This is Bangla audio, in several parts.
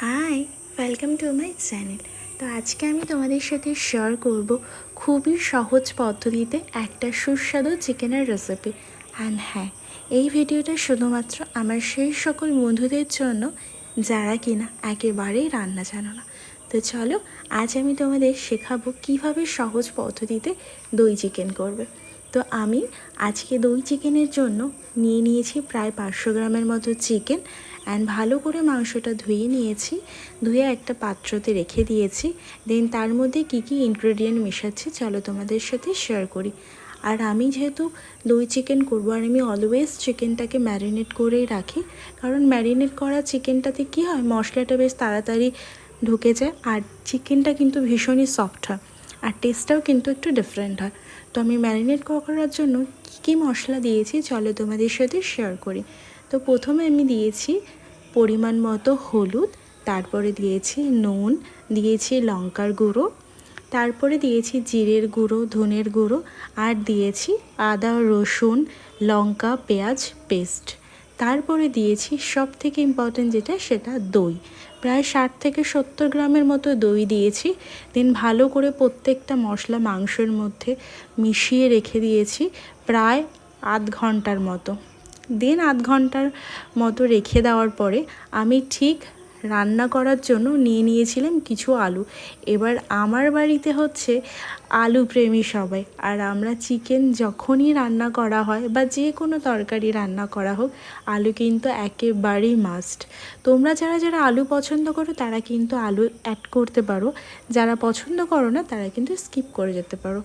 High, welcome to my channel. তো আজকে আমি তোমাদের সাথে শেয়ার করব খুবই সহজ পদ্ধতিতে একটা সুস্বাদু চিকেনের রেসিপি। অ্যান্ড হ্যাঁ, এই ভিডিওটা শুধুমাত্র আমার সেই সকল বন্ধুদের জন্য যারা কিনা একেবারেই রান্না জানো না। তো চলো, আজ আমি তোমাদের শেখাবো কিভাবে সহজ পদ্ধতিতে দই চিকেন করবে। তো আমি আজকে দই চিকেনের জন্য নিয়েছি প্রায় 500 গ্রামের মতো চিকেন। অ্যান্ড ভালো করে মাংসটা ধুয়ে নিয়েছি, ধুয়ে একটা পাত্রতে রেখে দিয়েছি। দেন তার মধ্যে কী কী ইনগ্রেডিয়েন্ট মেশাচ্ছি চলো তোমাদের সাথে শেয়ার করি। আর আমি যেহেতু দই চিকেন করবো, আর আমি অলওয়েজ চিকেনটাকে ম্যারিনেট করেই রাখি, কারণ ম্যারিনেট করা চিকেনটাতে কী হয়, মশলাটা বেশ তাড়াতাড়ি ঢুকে যায়, আর চিকেনটা কিন্তু ভীষণই সফট হয়, আর টেস্টটাও কিন্তু একটু ডিফারেন্ট হয়। তো আমি ম্যারিনেট করার জন্য কী কী মশলা দিয়েছি চলো তোমাদের সাথে শেয়ার করি। তো প্রথমে আমি দিয়েছি পরিমাণ মতো হলুদ, তারপরে দিয়েছি নুন, দিয়েছি লঙ্কার গুঁড়ো, তারপরে দিয়েছি জিরের গুঁড়ো, ধনের গুঁড়ো, আর দিয়েছি আদা রসুন লঙ্কা পেঁয়াজ পেস্ট। তারপরে দিয়েছি সব থেকে ইম্পর্টেন্ট যেটা, সেটা দই। প্রায় 60 থেকে 70 গ্রামের মতো দই দিয়েছি। দেন ভালো করে প্রত্যেকটা মশলা মাংসের মধ্যে মিশিয়ে রেখে দিয়েছি প্রায় আধ ঘন্টার মতো। দেন আধ ঘন্টার মতো রেখে দেওয়ার পরে আমি ঠিক রান্না করার জন্য নিয়েছিলাম কিছু আলু। এবার আমার বাড়িতে হচ্ছে আলু প্রেমী সবাই, আর আমরা চিকেন যখনই রান্না করা হয় বা যে কোনো তরকারি রান্না করা হোক, আলু কিন্তু একেবারেই মাস্ট। তোমরা যারা যারা আলু পছন্দ করো তারা কিন্তু আলু অ্যাড করতে পারো, যারা পছন্দ করো না তারা কিন্তু স্কিপ করে যেতে পারো।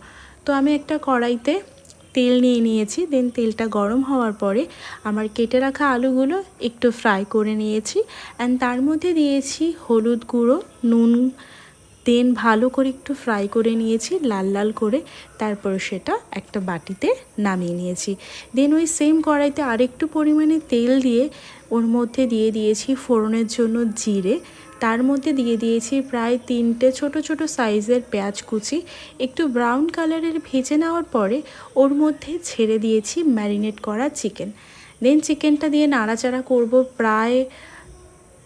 তো আমি একটা কড়াইতে তেল নিয়েছি। দেন তেলটা গরম হওয়ার পরে আমার কেটে রাখা আলুগুলো একটু ফ্রাই করে নিয়েছি। অ্যান্ড তার মধ্যে দিয়েছি হলুদ গুঁড়ো, নুন। দেন ভালো করে একটু ফ্রাই করে নিয়েছি লাল লাল করে, তারপর সেটা একটা বাটিতে নামিয়ে নিয়েছি। দেন ওই সেম কড়াইতে আরেকটু পরিমাণে তেল দিয়ে ওর মধ্যে দিয়ে দিয়েছি ফোড়নের জন্য জিরে, তার মধ্যে দিয়ে দিয়েছি প্রায় 3টে ছোট ছোট সাইজের পেঁয়াজ কুচি। একটু ব্রাউন কালারের ভেজে নেওয়ার পরে ওর মধ্যে ছেড়ে দিয়েছি ম্যারিনেট করা চিকেন। দেন চিকেনটা দিয়ে নাড়াচাড়া করব প্রায়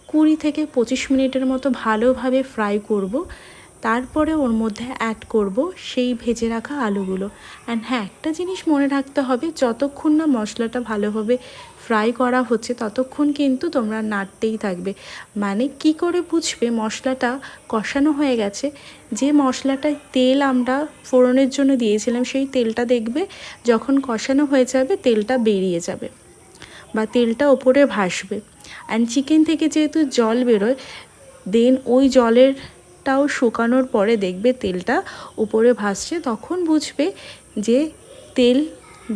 20 থেকে 25 মিনিটের মতো ভালোভাবে ফ্রাই করব। তারপরে ওর মধ্যে অ্যাড করব সেই ভেজে রাখা আলুগুলো। অ্যান্ড হ্যাঁ, একটা জিনিস মনে রাখতে হবে, যতক্ষণ না মশলাটা ভালোভাবে ফ্রাই করা হচ্ছে ততক্ষণ কিন্তু তোমরা নাড়তেই থাকবে। মানে কি করে বুঝবে মশলাটা কষানো হয়ে গেছে, যে মশলাটায় তেল আমরা ফোড়নের জন্য দিয়েছিলাম সেই তেলটা দেখবে যখন কষানো হয়ে যাবে তেলটা বেরিয়ে যাবে বা তেলটা ওপরে ভাসবে। অ্যান্ড চিকেন থেকে যেহেতু জল বেরোয়, দেন ওই জলেরটাও শুকানোর পরে দেখবে তেলটা উপরে ভাসছে, তখন বুঝবে যে তেল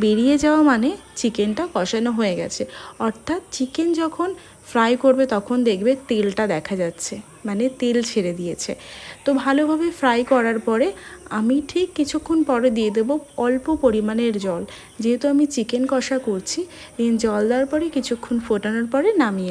বেরিয়ে যাওয়া মানে চিকেনটা কষানো হয়ে গেছে। অর্থাৎ চিকেন যখন ফ্রাই করবে তখন দেখবে তেলটা দেখা যাচ্ছে, মানে তেল ছেড়ে দিয়েছে। তো ভালোভাবে ফ্রাই করার পরে আমি ঠিক কিছুক্ষণ পরে দিয়ে দেবো অল্প পরিমাণের জল, যেহেতু আমি চিকেন কষা করছি। জল দেওয়ার পরে কিছুক্ষণ ফোটানোর পরে নামিয়ে